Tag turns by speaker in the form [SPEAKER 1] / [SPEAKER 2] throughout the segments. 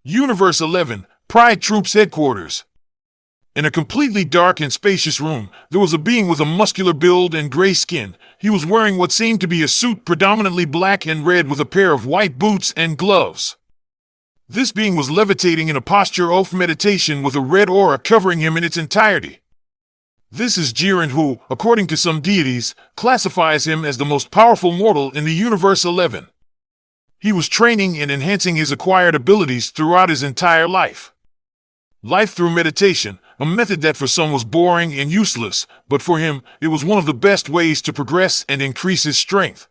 [SPEAKER 1] Universe 11, Pride Troops Headquarters. In a completely dark and spacious room, there was a being with a muscular build and gray skin. He was wearing what seemed to be a suit predominantly black and red with a pair of white boots and gloves. This being was levitating in a posture of meditation with a red aura covering him in its entirety. This is Jiren, who, according to some deities, classifies him as the most powerful mortal in the Universe 11. He was training and enhancing his acquired abilities throughout his entire life. Life through meditation, a method that for some was boring and useless, but for him, it was one of the best ways to progress and increase his strength.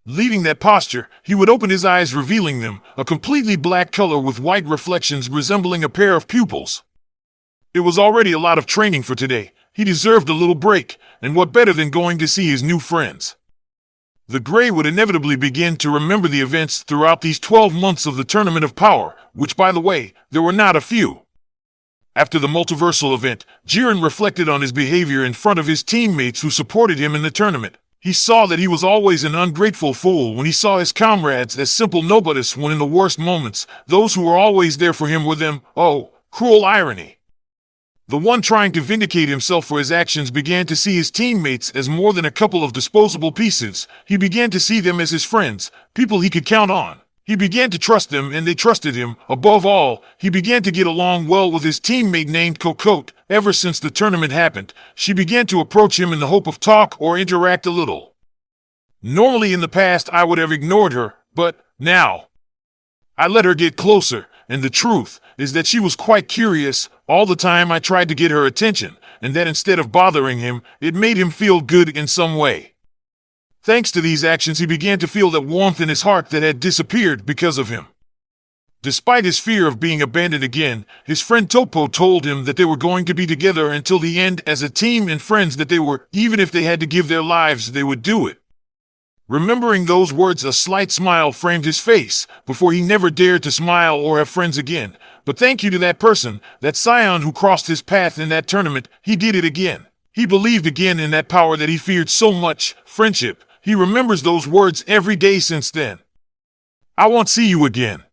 [SPEAKER 1] Leaving that posture, he would open his eyes, revealing them, a completely black color with white reflections resembling a pair of pupils. It was already a lot of training for today. He deserved a little break, and what better than going to see his new friends? The Gray would inevitably begin to remember the events throughout these 12 months of the Tournament of Power, which, by the way, there were not a few. After the multiversal event, Jiren reflected on his behavior in front of his teammates who supported him in the tournament. He saw that he was always an ungrateful fool when he saw his comrades as simple nobodies when in the worst moments, those who were always there for him were them. Oh, cruel irony. The one trying to vindicate himself for his actions began to see his teammates as more than a couple of disposable pieces. He began to see them as his friends, people he could count on. He began to trust them and they trusted him. Above all, he began to get along well with his teammate named Cocotte. Ever since the tournament happened, she began to approach him in the hope of talk or interact a little. Normally in the past I would have ignored her, but now I let her get closer, and the truth is that she was quite curious. All the time I tried to get her attention, and that instead of bothering him, it made him feel good in some way. Thanks to these actions, he began to feel that warmth in his heart that had disappeared because of him. Despite his fear of being abandoned again, his friend Toppo told him that they were going to be together until the end as a team and friends that they were, even if they had to give their lives, they would do it. Remembering those words, a slight smile framed his face, before he never dared to smile or have friends again. But thank you to that person, that scion who crossed his path in that tournament, he did it again. He believed again in that power that he feared so much, friendship. He remembers those words every day since then. I won't see you again.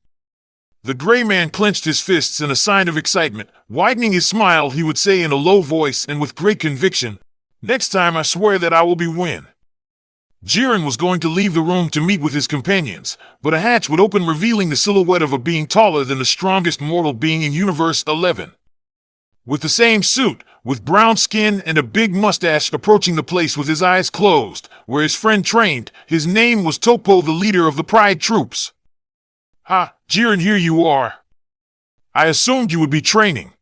[SPEAKER 1] The gray man clenched his fists in a sign of excitement. Widening his smile, he would say in a low voice and with great conviction, next time I swear that I will be win. Jiren was going to leave the room to meet with his companions, but a hatch would open, revealing the silhouette of a being taller than the strongest mortal being in Universe 11. With the same suit, with brown skin and a big mustache, approaching the place with his eyes closed, where his friend trained. His name was Toppo, the leader of the Pride Troops. Ha, Jiren, here you are. I assumed you would be training.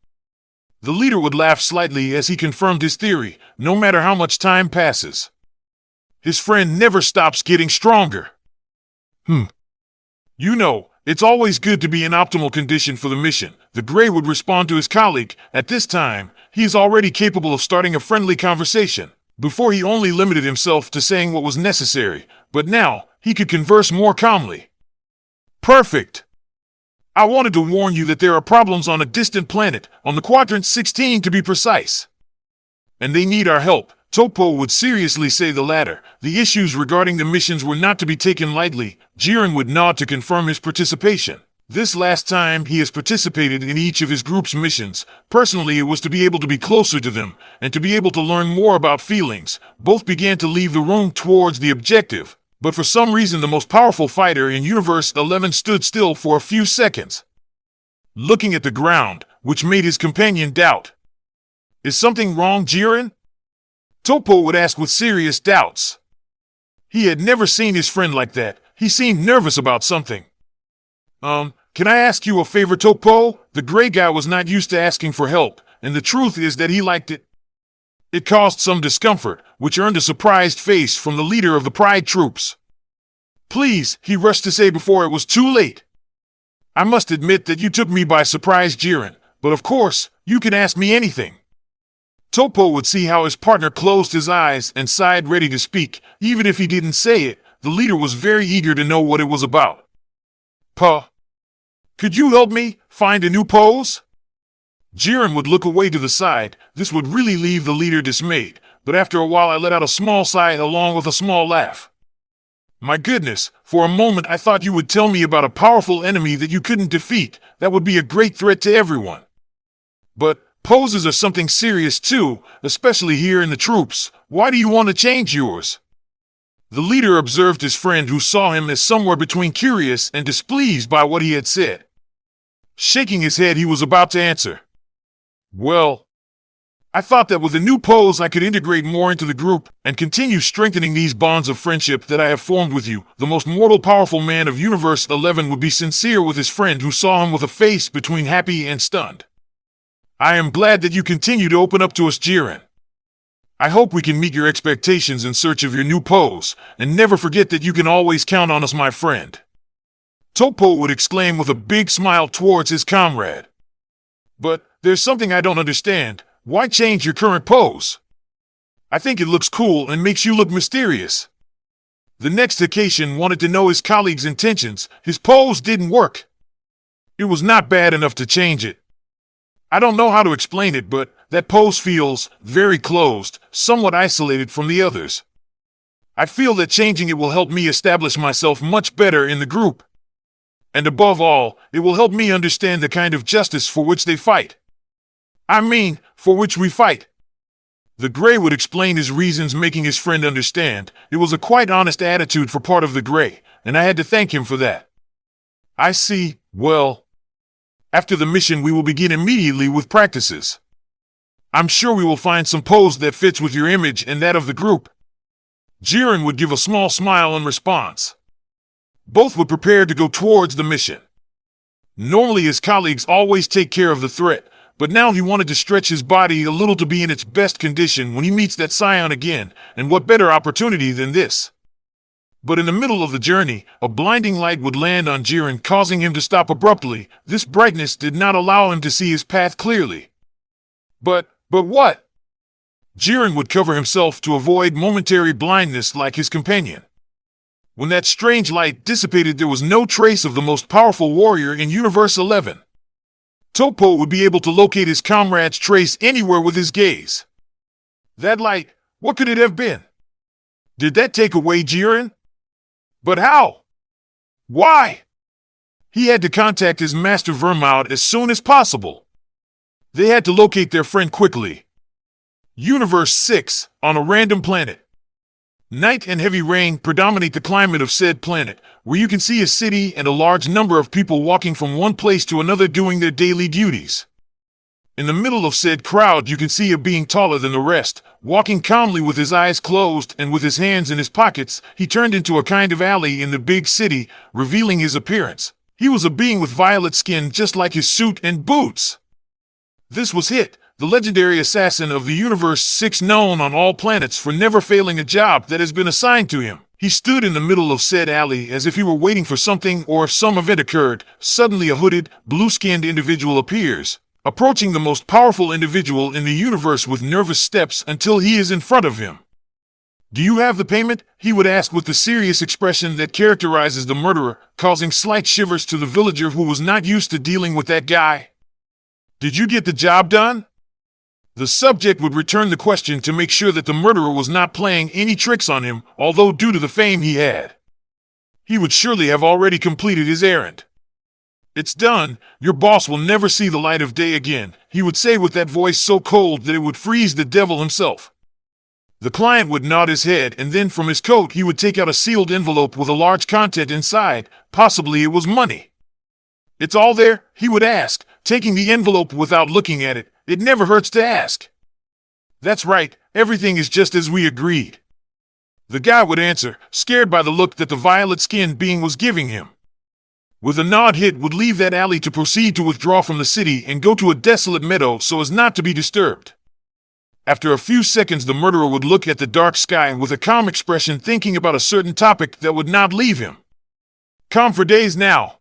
[SPEAKER 1] The leader would laugh slightly as he confirmed his theory. No matter how much time passes, his friend never stops getting stronger. You know, it's always good to be in optimal condition for the mission, the Gray would respond to his colleague. At this time, he is already capable of starting a friendly conversation. Before he only limited himself to saying what was necessary, but now he could converse more calmly. Perfect. I wanted to warn you that there are problems on a distant planet, on the quadrant 16 to be precise. And they need our help. Toppo would seriously say the latter. The issues regarding the missions were not to be taken lightly. Jiren would nod to confirm his participation. This last time he has participated in each of his group's missions. Personally, it was to be able to be closer to them, and to be able to learn more about feelings. Both began to leave the room towards the objective, but for some reason the most powerful fighter in Universe 11 stood still for a few seconds, looking at the ground, which made his companion doubt. Is something wrong, Jiren? Toppo would ask with serious doubts. He had never seen his friend like that. He seemed nervous about something. Can I ask you a favor, Toppo? The gray guy was not used to asking for help, and the truth is that he liked it. It caused some discomfort, which earned a surprised face from the leader of the Pride Troops. Please, he rushed to say before it was too late. I must admit that you took me by surprise, Jiren, but of course, you can ask me anything. Toppo would see how his partner closed his eyes and sighed, ready to speak. Even if he didn't say it, the leader was very eager to know what it was about. Could you help me find a new pose? Jiren would look away to the side. This would really leave the leader dismayed, but after a while I let out a small sigh along with a small laugh. My goodness, for a moment I thought you would tell me about a powerful enemy that you couldn't defeat. That would be a great threat to everyone. But poses are something serious too, especially here in the troops. Why do you want to change yours? The leader observed his friend, who saw him as somewhere between curious and displeased by what he had said. Shaking his head, he was about to answer. Well, I thought that with a new pose I could integrate more into the group and continue strengthening these bonds of friendship that I have formed with you. The most mortal powerful man of Universe 11 would be sincere with his friend, who saw him with a face between happy and stunned. I am glad that you continue to open up to us, Jiren. I hope we can meet your expectations in search of your new pose, and never forget that you can always count on us, my friend. Toppo would exclaim with a big smile towards his comrade. But there's something I don't understand. Why change your current pose? I think it looks cool and makes you look mysterious. The next Hikaishin wanted to know his colleague's intentions. His pose didn't work. It was not bad enough to change it. I don't know how to explain it, but that pose feels very closed, somewhat isolated from the others. I feel that changing it will help me establish myself much better in the group. And above all, it will help me understand the kind of justice for which they fight. For which we fight. The Gray would explain his reasons, making his friend understand. It was a quite honest attitude for part of the Gray, and I had to thank him for that. I see. Well, after the mission we will begin immediately with practices. I'm sure we will find some pose that fits with your image and that of the group. Jiren would give a small smile in response. Both would prepare to go towards the mission. Normally his colleagues always take care of the threat, but now he wanted to stretch his body a little to be in its best condition when he meets that scion again, and what better opportunity than this? But in the middle of the journey, a blinding light would land on Jiren, causing him to stop abruptly. This brightness did not allow him to see his path clearly. But what? Jiren would cover himself to avoid momentary blindness like his companion. When that strange light dissipated, there was no trace of the most powerful warrior in Universe 11. Toppo would be able to locate his comrade's trace anywhere with his gaze. That light, what could it have been? Did that take away Jiren? But how? Why? He had to contact his master Vermaud as soon as possible. They had to locate their friend quickly. Universe 6, on a random planet. Night and heavy rain predominate the climate of said planet, where you can see a city and a large number of people walking from one place to another doing their daily duties. In the middle of said crowd you can see a being taller than the rest, walking calmly with his eyes closed and with his hands in his pockets. He turned into a kind of alley in the big city, revealing his appearance. He was a being with violet skin just like his suit and boots. This was Hit, the legendary assassin of the Universe 6, known on all planets for never failing a job that has been assigned to him. He stood in the middle of said alley as if he were waiting for something or if some event occurred. Suddenly a hooded, blue-skinned individual appears, approaching the most powerful individual in the universe with nervous steps until he is in front of him. "Do you have the payment?" he would ask with the serious expression that characterizes the murderer, causing slight shivers to the villager who was not used to dealing with that guy. "Did you get the job done?" The subject would return the question to make sure that the murderer was not playing any tricks on him, although due to the fame he had, he would surely have already completed his errand. "It's done. Your boss will never see the light of day again," he would say with that voice so cold that it would freeze the devil himself. The client would nod his head, and then from his coat he would take out a sealed envelope with a large content inside. Possibly it was money. "It's all there?" he would ask, taking the envelope without looking at it. It never hurts to ask. "That's right, everything is just as we agreed." The guy would answer, scared by the look that the violet-skinned being was giving him. With a nod, Hit would leave that alley to proceed to withdraw from the city and go to a desolate meadow so as not to be disturbed. After a few seconds, the murderer would look at the dark sky with a calm expression, thinking about a certain topic that would not leave him. "Calm for days now.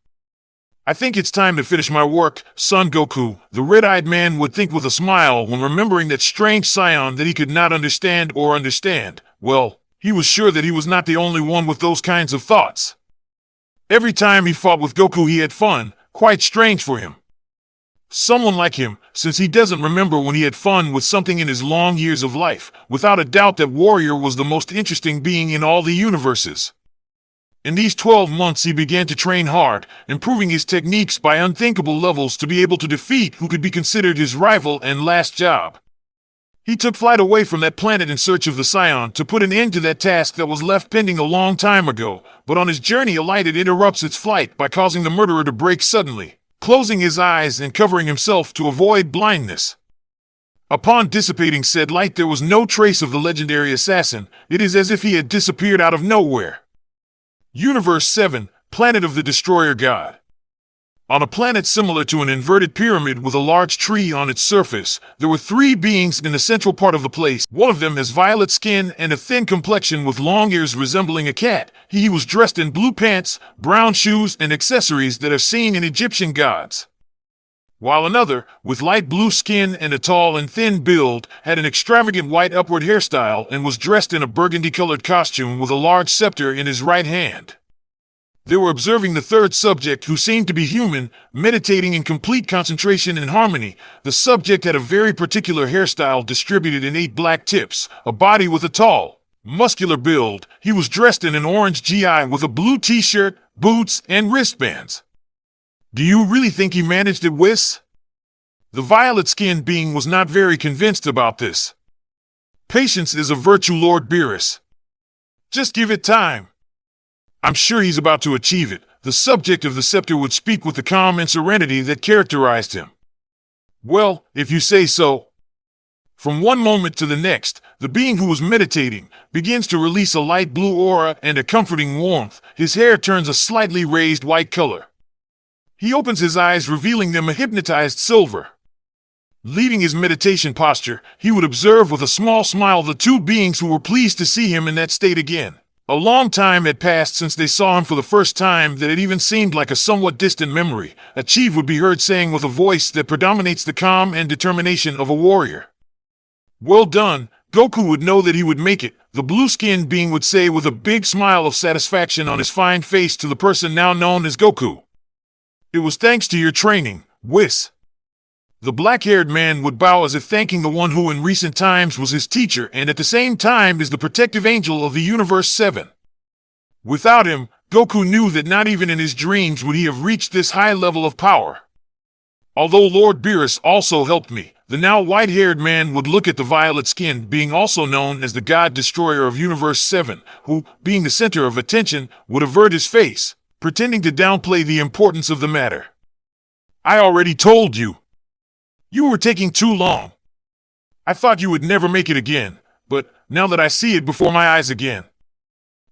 [SPEAKER 1] I think it's time to finish my work, son Goku," the red-eyed man would think with a smile when remembering that strange scion that he could not understand or understand. Well, he was sure that he was not the only one with those kinds of thoughts. Every time he fought with Goku he had fun, quite strange for him. Someone like him, since he doesn't remember when he had fun with something in his long years of life. Without a doubt that warrior was the most interesting being in all the universes. In these 12 months, he began to train hard, improving his techniques by unthinkable levels to be able to defeat who could be considered his rival and last job. He took flight away from that planet in search of the Scion to put an end to that task that was left pending a long time ago, but on his journey a light interrupts its flight by causing the murderer to break suddenly, closing his eyes and covering himself to avoid blindness. Upon dissipating said light, there was no trace of the legendary assassin. It is as if he had disappeared out of nowhere. Universe 7, Planet of the Destroyer God. On a planet similar to an inverted pyramid with a large tree on its surface, there were 3 beings in the central part of the place. One of them has violet skin and a thin complexion with long ears resembling a cat. He was dressed in blue pants, brown shoes, and accessories that are seen in Egyptian gods. While another, with light blue skin and a tall and thin build, had an extravagant white upward hairstyle and was dressed in a burgundy-colored costume with a large scepter in his right hand. They were observing the third subject, who seemed to be human, meditating in complete concentration and harmony. The subject had a very particular hairstyle distributed in 8 black tips, a body with a tall, muscular build. He was dressed in an orange GI with a blue t-shirt, boots, and wristbands. Do you really think he managed it, whis? The violet-skinned being was not very convinced about this. Patience is a virtue, Lord Beerus. Just give it time. I'm sure he's about to achieve it. The subject of the scepter would speak with the calm and serenity that characterized him. Well, if you say so. From one moment to the next, the being who was meditating begins to release a light blue aura and a comforting warmth. His hair turns a slightly raised white color. He opens his eyes, revealing them a hypnotized silver. Leaving his meditation posture, he would observe with a small smile the 2 beings who were pleased to see him in that state again. A long time had passed since they saw him for the first time that it even seemed like a somewhat distant memory. A chief would be heard saying with a voice that predominates the calm and determination of a warrior. Well done. Goku would know that he would make it, the blue-skinned being would say with a big smile of satisfaction on his fine face to the person now known as Goku. It was thanks to your training, whis. The black-haired man would bow as if thanking the one who in recent times was his teacher and at the same time is the protective angel of the Universe 7. Without him, Goku knew that not even in his dreams would he have reached this high level of power. Although Lord Beerus also helped me, the now white-haired man would look at the violet-skinned being also known as the God Destroyer of Universe 7, who, being the center of attention, would avert his face, pretending to downplay the importance of the matter. I already told you. You were taking too long. I thought you would never make it again, but now that I see it before my eyes again,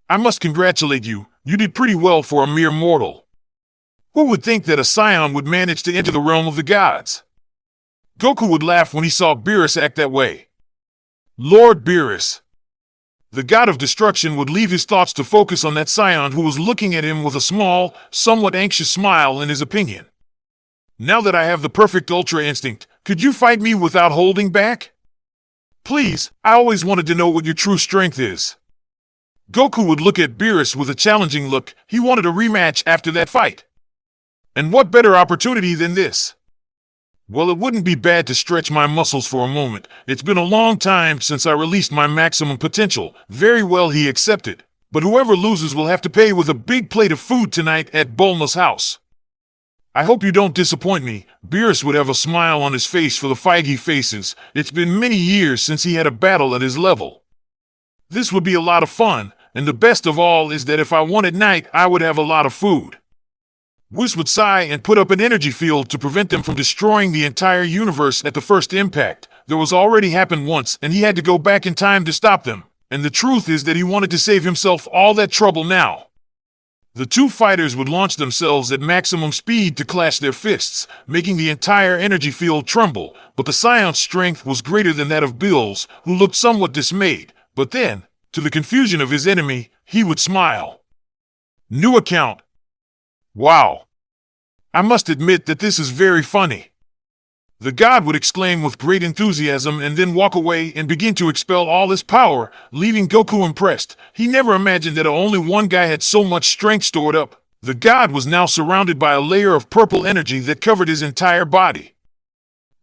[SPEAKER 1] I must congratulate you. You did pretty well for a mere mortal. Who would think that a scion would manage to enter the realm of the gods? Goku would laugh when he saw Beerus act that way. Lord Beerus. The god of destruction would leave his thoughts to focus on that scion who was looking at him with a small, somewhat anxious smile in his opinion. Now that I have the perfect Ultra Instinct, could you fight me without holding back? Please, I always wanted to know what your true strength is. Goku would look at Beerus with a challenging look. He wanted a rematch after that fight. And what better opportunity than this? Well, it wouldn't be bad to stretch my muscles for a moment. It's been a long time since I released my maximum potential. Very well, he accepted. But whoever loses will have to pay with a big plate of food tonight at Bulma's house. I hope you don't disappoint me. Beerus would have a smile on his face for the Feige faces. It's been many years since he had a battle at his level. This would be a lot of fun, and the best of all is that if I won at night, I would have a lot of food. Whis would sigh and put up an energy field to prevent them from destroying the entire universe at the first impact. There was already happened once, and he had to go back in time to stop them. And the truth is that he wanted to save himself all that trouble now. The 2 fighters would launch themselves at maximum speed to clash their fists, making the entire energy field tremble, but the Scion's strength was greater than that of Bill's, who looked somewhat dismayed. But then, to the confusion of his enemy, he would smile. New account. Wow. I must admit that this is very funny. The god would exclaim with great enthusiasm and then walk away and begin to expel all his power, leaving Goku impressed. He never imagined that only one guy had so much strength stored up. The god was now surrounded by a layer of purple energy that covered his entire body.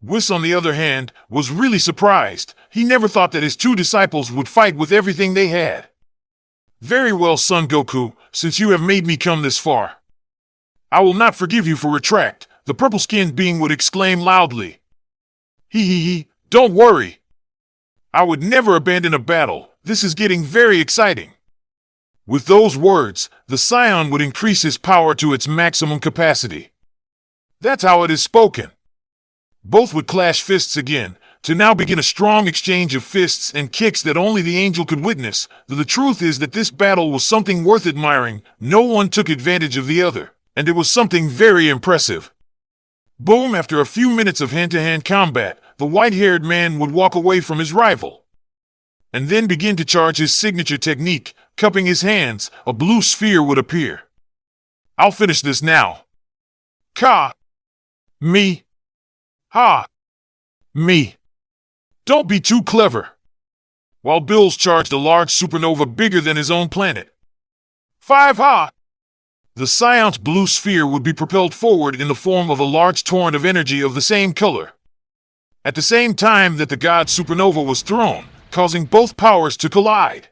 [SPEAKER 1] Whis, on the other hand, was really surprised. He never thought that his 2 disciples would fight with everything they had. Very well, son Goku, since you have made me come this far. I will not forgive you for retract, the purple-skinned being would exclaim loudly. He, don't worry. I would never abandon a battle, this is getting very exciting. With those words, the Scion would increase his power to its maximum capacity. That's how it is spoken. Both would clash fists again, to now begin a strong exchange of fists and kicks that only the angel could witness. The truth is that this battle was something worth admiring, no one took advantage of the other, and it was something very impressive. Boom! After a few minutes of hand-to-hand combat, the white-haired man would walk away from his rival, and then begin to charge his signature technique. Cupping his hands, a blue sphere would appear. I'll finish this now. Ka! Me! Ha! Me! Don't be too clever. While Bills charged a large supernova bigger than his own planet. 5 ha! The Scion's blue sphere would be propelled forward in the form of a large torrent of energy of the same color. At the same time that the god supernova was thrown, causing both powers to collide.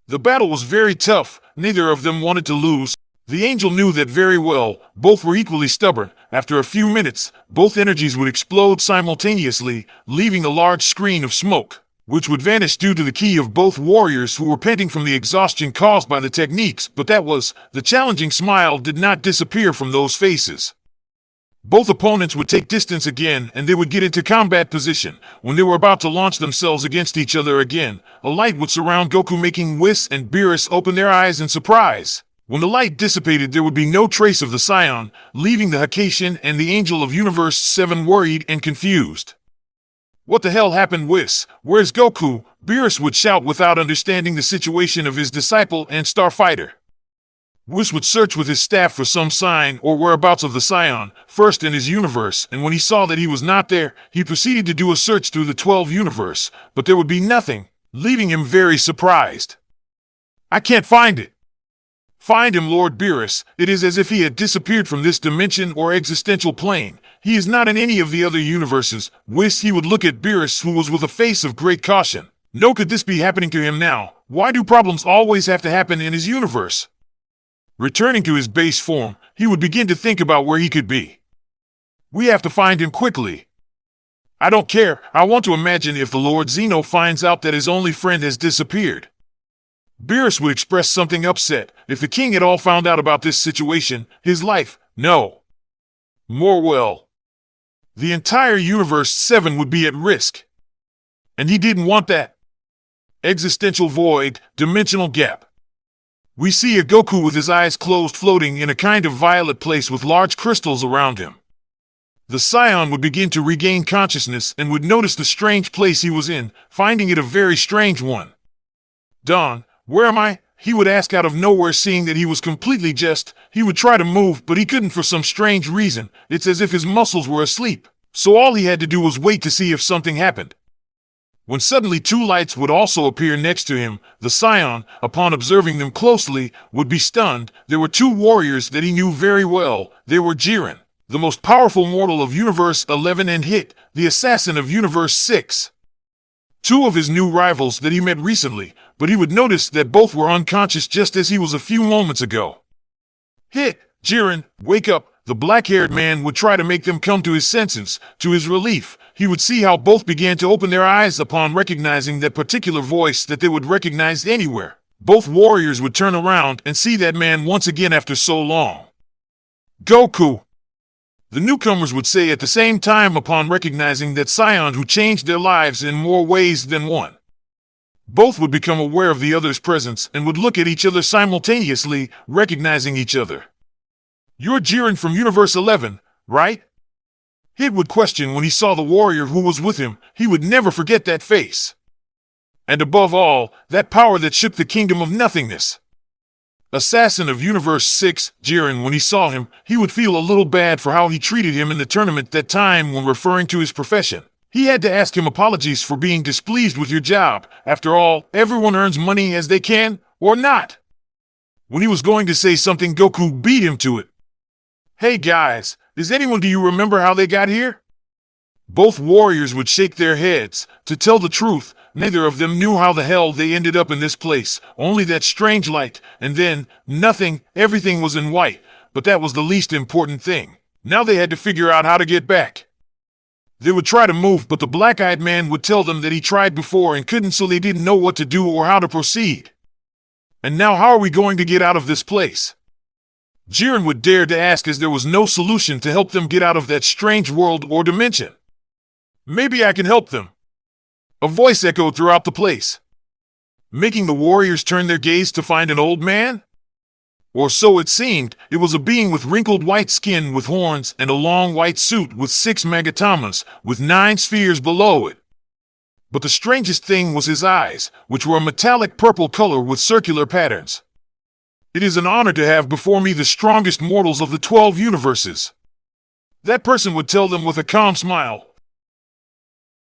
[SPEAKER 1] The battle was very tough, neither of them wanted to lose. The angel knew that very well, both were equally stubborn. After a few minutes, both energies would explode simultaneously, leaving a large screen of smoke, which would vanish due to the ki of both warriors who were panting from the exhaustion caused by the techniques, but the challenging smile did not disappear from those faces. Both opponents would take distance again, and they would get into combat position. When they were about to launch themselves against each other again, a light would surround Goku, making Whis and Beerus open their eyes in surprise. When the light dissipated, there would be no trace of the Scion, leaving the Hakaishin and the Angel of Universe 7 worried and confused. What the hell happened, Whis? Where's Goku? Beerus would shout without understanding the situation of his disciple and starfighter. Whis would search with his staff for some sign or whereabouts of the Scion, first in his universe, and when he saw that he was not there, he proceeded to do a search through the 12 universe, but there would be nothing, leaving him very surprised. I can't find it. Find him, Lord Beerus. It is as if he had disappeared from this dimension or existential plane. He is not in any of the other universes. Whis, he would look at Beerus, who was with a face of great caution. No, could this be happening to him now? Why do problems always have to happen in his universe? Returning to his base form, he would begin to think about where he could be. We have to find him quickly. I don't care. I want to imagine if the Lord Zeno finds out that his only friend has disappeared. Beerus would express something upset. If the king had all found out about this situation, his life, no. More well. The entire Universe 7 would be at risk. And he didn't want that. Existential void, dimensional gap. We see a Goku with his eyes closed floating in a kind of violet place with large crystals around him. The Scion would begin to regain consciousness and would notice the strange place he was in, finding it a very strange one. Don, where am I? He would ask out of nowhere, seeing that he was completely he would try to move, but he couldn't for some strange reason. It's as if his muscles were asleep, so all he had to do was wait to see if something happened. When suddenly 2 lights would also appear next to him, the Scion, upon observing them closely, would be stunned. There were 2 warriors that he knew very well. They were Jiren, the most powerful mortal of Universe 11, and Hit, the assassin of Universe 6. 2 of his new rivals that he met recently, but he would notice that both were unconscious just as he was a few moments ago. Hit, Jiren, wake up. The black-haired man would try to make them come to his senses. To his relief, he would see how both began to open their eyes upon recognizing that particular voice that they would recognize anywhere. Both warriors would turn around and see that man once again after so long. Goku! The newcomers would say at the same time upon recognizing that Scion who changed their lives in more ways than one. Both would become aware of the other's presence and would look at each other simultaneously, recognizing each other. You're Jiren from Universe 11, right? Hit would question when he saw the warrior who was with him. He would never forget that face. And above all, that power that shook the kingdom of nothingness. Assassin of Universe 6, Jiren, when he saw him, he would feel a little bad for how he treated him in the tournament that time when referring to his profession. He had to ask him apologies for being displeased with your job. After all, everyone earns money as they can, or not. When he was going to say something, Goku beat him to it. Hey guys, do you remember how they got here? Both warriors would shake their heads. To tell the truth, Neither of them knew how the hell they ended up in this place, only that strange light, and then, nothing, everything was in white, but that was the least important thing. Now they had to figure out how to get back. They would try to move, but the black-eyed man would tell them that he tried before and couldn't, so they didn't know what to do or how to proceed. And now how are we going to get out of this place? Jiren would dare to ask, as there was no solution to help them get out of that strange world or dimension. Maybe I can help them. A voice echoed throughout the place, making the warriors turn their gaze to find an old man? Or so it seemed. It was a being with wrinkled white skin with horns and a long white suit with 6 magatamas, with 9 spheres below it. But the strangest thing was his eyes, which were a metallic purple color with circular patterns. It is an honor to have before me the strongest mortals of the 12 universes. That person would tell them with a calm smile,